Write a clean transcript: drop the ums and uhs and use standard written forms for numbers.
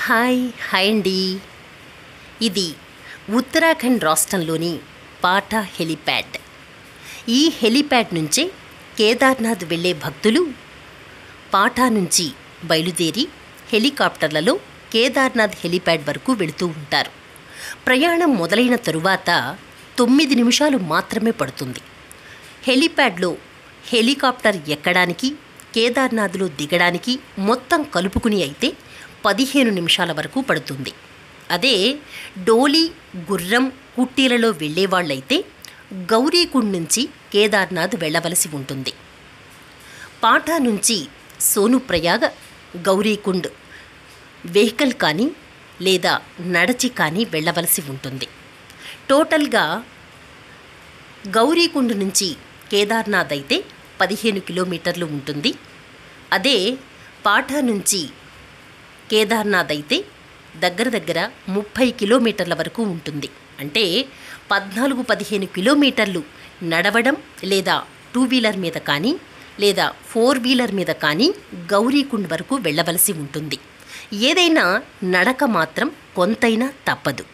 Hi hi అండి. ఇది ఉత్తరాఖండ్ రాష్ట్రంలోని పాటా హెలిప్యాడ్. ఈ హెలిప్యాడ్ నుంచే కేదార్నాథ్ వెళ్ళే భక్తులు పాటా నుంచి బయలుదేరి హెలికాప్టర్లలో కేదార్నాథ్ హెలిప్యాడ్ వరకు వెళుతూ ఉంటారు. ప్రయాణం మొదలైన తరువాత 9 నిమిషాలు మాత్రమే పడుతుంది. హెలిప్యాడ్లో హెలికాప్టర్ ఎక్కడానికి, కేదార్నాథ్లో దిగడానికి మొత్తం కలుపుకుని అయితే 15 నిమిషాల వరకు పడుతుంది. అదే డోలీ, గుర్రం, కుట్టీలలో వెళ్ళేవాళ్ళైతే గౌరీకుండ్ నుంచి కేదార్నాథ్ వెళ్ళవలసి ఉంటుంది. పాటా నుంచి సోనుప్రయాగ, గౌరీకుండ్ వెహికల్ కానీ లేదా నడచి కానీ వెళ్ళవలసి ఉంటుంది. టోటల్గా గౌరీకుండ్ నుంచి కేదార్నాథ్ అయితే 15 కిలోమీటర్లు ఉంటుంది. అదే పాటా నుంచి కేదార్నాథ్ అయితే దగ్గర 30 కిలోమీటర్ల వరకు ఉంటుంది. అంటే 14-15 కిలోమీటర్లు నడవడం లేదా 2 వీలర్ మీద కానీ లేదా 4 వీలర్ మీద కానీ గౌరీకుండ్ వరకు వెళ్ళవలసి ఉంటుంది. ఏదైనా నడక మాత్రం కొంతైనా తప్పదు.